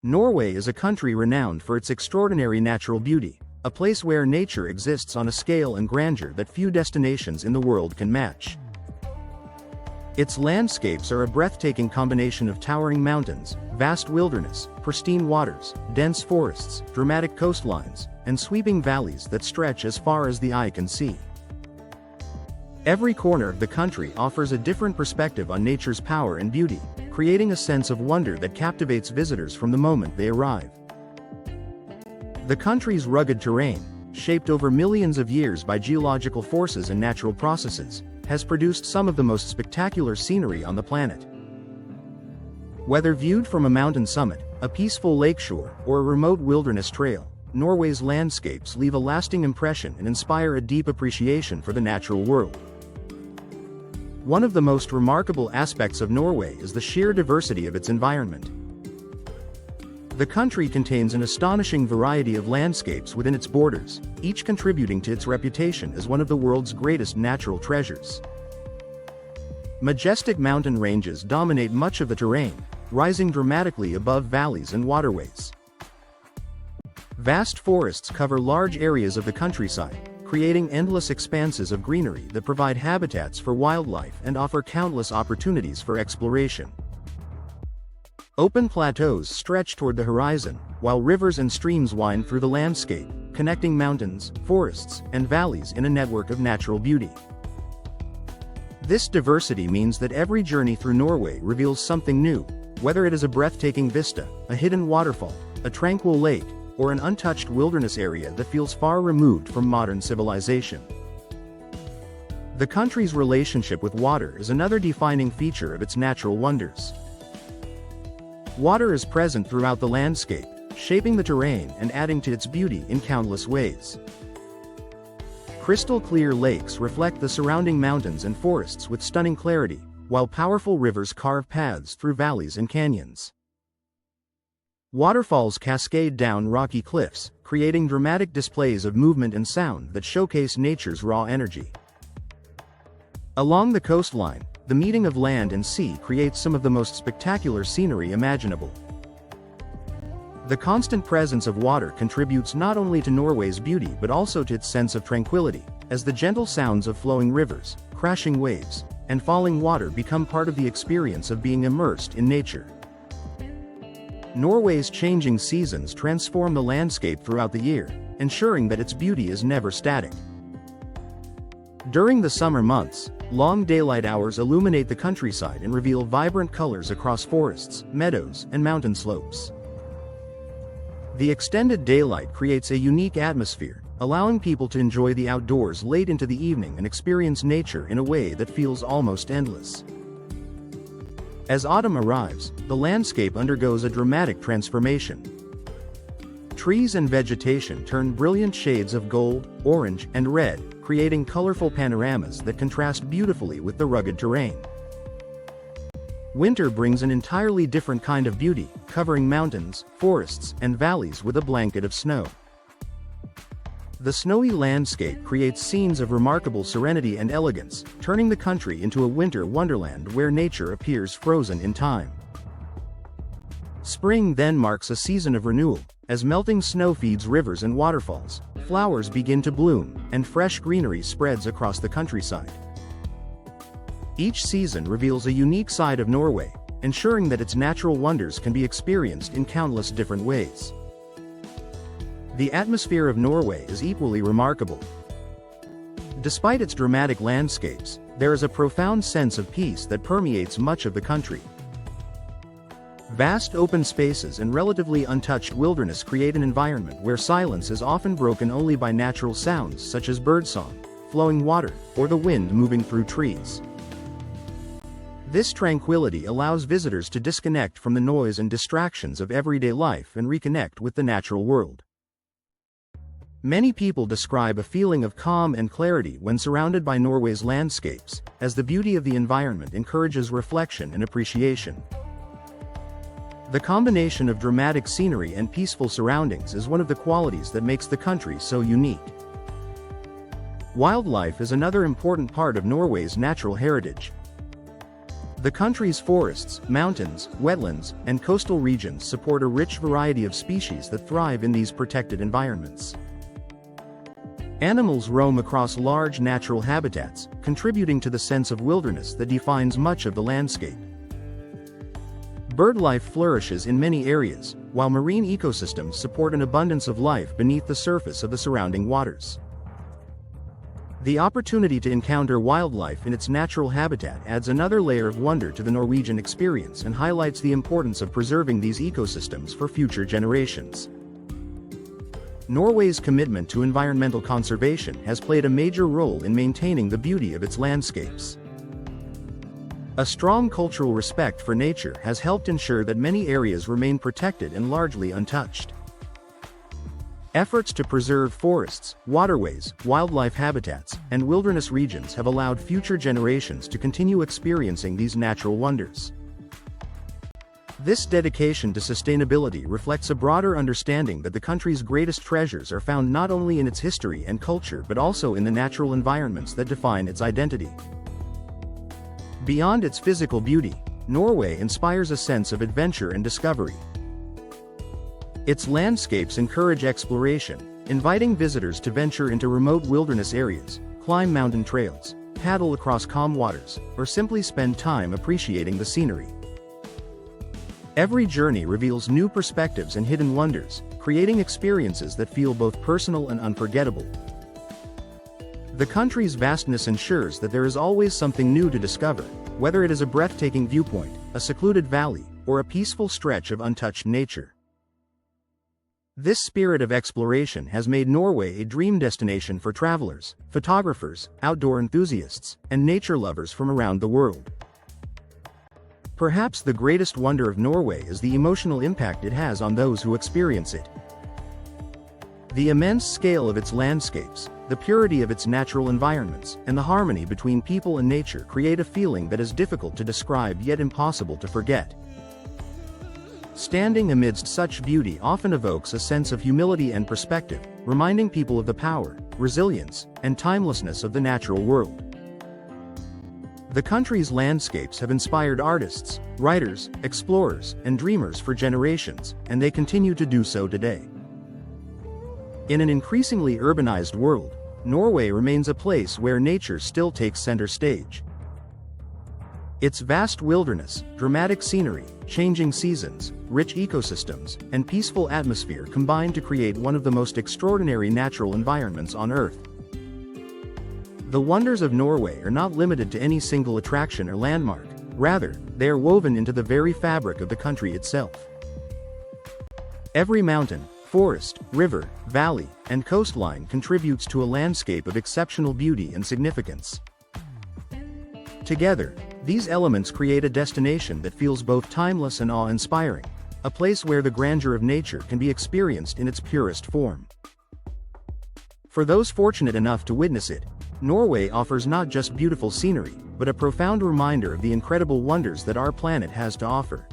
Norway is a country renowned for its extraordinary natural beauty, a place where nature exists on a scale and grandeur that few destinations in the world can match. Its landscapes are a breathtaking combination of towering mountains, vast wilderness, pristine waters, dense forests, dramatic coastlines, and sweeping valleys that stretch as far as the eye can see. Every corner of the country offers a different perspective on nature's power and beauty, creating a sense of wonder that captivates visitors from the moment they arrive. The country's rugged terrain, shaped over millions of years by geological forces and natural processes, has produced some of the most spectacular scenery on the planet. Whether viewed from a mountain summit, a peaceful lakeshore, or a remote wilderness trail, Norway's landscapes leave a lasting impression and inspire a deep appreciation for the natural world. One of the most remarkable aspects of Norway is the sheer diversity of its environment. The country contains an astonishing variety of landscapes within its borders, each contributing to its reputation as one of the world's greatest natural treasures. Majestic mountain ranges dominate much of the terrain, rising dramatically above valleys and waterways. Vast forests cover large areas of the countryside, creating endless expanses of greenery that provide habitats for wildlife and offer countless opportunities for exploration. Open plateaus stretch toward the horizon, while rivers and streams wind through the landscape, connecting mountains, forests, and valleys in a network of natural beauty. This diversity means that every journey through Norway reveals something new, whether it is a breathtaking vista, a hidden waterfall, a tranquil lake, or an untouched wilderness area that feels far removed from modern civilization. The country's relationship with water is another defining feature of its natural wonders. Water is present throughout the landscape, shaping the terrain and adding to its beauty in countless ways. Crystal-clear lakes reflect the surrounding mountains and forests with stunning clarity, while powerful rivers carve paths through valleys and canyons. Waterfalls cascade down rocky cliffs, creating dramatic displays of movement and sound that showcase nature's raw energy. Along the coastline, the meeting of land and sea creates some of the most spectacular scenery imaginable. The constant presence of water contributes not only to Norway's beauty but also to its sense of tranquility, as the gentle sounds of flowing rivers, crashing waves, and falling water become part of the experience of being immersed in nature. Norway's changing seasons transform the landscape throughout the year, ensuring that its beauty is never static. During the summer months, long daylight hours illuminate the countryside and reveal vibrant colors across forests, meadows, and mountain slopes. The extended daylight creates a unique atmosphere, allowing people to enjoy the outdoors late into the evening and experience nature in a way that feels almost endless. As autumn arrives, the landscape undergoes a dramatic transformation. Trees and vegetation turn brilliant shades of gold, orange, and red, creating colorful panoramas that contrast beautifully with the rugged terrain. Winter brings an entirely different kind of beauty, covering mountains, forests, and valleys with a blanket of snow. The snowy landscape creates scenes of remarkable serenity and elegance, turning the country into a winter wonderland where nature appears frozen in time. Spring then marks a season of renewal, as melting snow feeds rivers and waterfalls, flowers begin to bloom, and fresh greenery spreads across the countryside. Each season reveals a unique side of Norway, ensuring that its natural wonders can be experienced in countless different ways. The atmosphere of Norway is equally remarkable. Despite its dramatic landscapes, there is a profound sense of peace that permeates much of the country. Vast open spaces and relatively untouched wilderness create an environment where silence is often broken only by natural sounds such as birdsong, flowing water, or the wind moving through trees. This tranquility allows visitors to disconnect from the noise and distractions of everyday life and reconnect with the natural world. Many people describe a feeling of calm and clarity when surrounded by Norway's landscapes, as the beauty of the environment encourages reflection and appreciation. The combination of dramatic scenery and peaceful surroundings is one of the qualities that makes the country so unique. Wildlife is another important part of Norway's natural heritage. The country's forests, mountains, wetlands, and coastal regions support a rich variety of species that thrive in these protected environments. Animals roam across large natural habitats, contributing to the sense of wilderness that defines much of the landscape. Bird life flourishes in many areas, while marine ecosystems support an abundance of life beneath the surface of the surrounding waters. The opportunity to encounter wildlife in its natural habitat adds another layer of wonder to the Norwegian experience and highlights the importance of preserving these ecosystems for future generations. Norway's commitment to environmental conservation has played a major role in maintaining the beauty of its landscapes. A strong cultural respect for nature has helped ensure that many areas remain protected and largely untouched. Efforts to preserve forests, waterways, wildlife habitats, and wilderness regions have allowed future generations to continue experiencing these natural wonders. This dedication to sustainability reflects a broader understanding that the country's greatest treasures are found not only in its history and culture but also in the natural environments that define its identity. Beyond its physical beauty, Norway inspires a sense of adventure and discovery. Its landscapes encourage exploration, inviting visitors to venture into remote wilderness areas, climb mountain trails, paddle across calm waters, or simply spend time appreciating the scenery. Every journey reveals new perspectives and hidden wonders, creating experiences that feel both personal and unforgettable. The country's vastness ensures that there is always something new to discover, whether it is a breathtaking viewpoint, a secluded valley, or a peaceful stretch of untouched nature. This spirit of exploration has made Norway a dream destination for travelers, photographers, outdoor enthusiasts, and nature lovers from around the world. Perhaps the greatest wonder of Norway is the emotional impact it has on those who experience it. The immense scale of its landscapes, the purity of its natural environments, and the harmony between people and nature create a feeling that is difficult to describe yet impossible to forget. Standing amidst such beauty often evokes a sense of humility and perspective, reminding people of the power, resilience, and timelessness of the natural world. The country's landscapes have inspired artists, writers, explorers, and dreamers for generations, and they continue to do so today. In an increasingly urbanized world, Norway remains a place where nature still takes center stage. Its vast wilderness, dramatic scenery, changing seasons, rich ecosystems, and peaceful atmosphere combine to create one of the most extraordinary natural environments on Earth. The wonders of Norway are not limited to any single attraction or landmark, rather, they are woven into the very fabric of the country itself. Every mountain, forest, river, valley, and coastline contributes to a landscape of exceptional beauty and significance. Together, these elements create a destination that feels both timeless and awe-inspiring, a place where the grandeur of nature can be experienced in its purest form. For those fortunate enough to witness it, Norway offers not just beautiful scenery, but a profound reminder of the incredible wonders that our planet has to offer.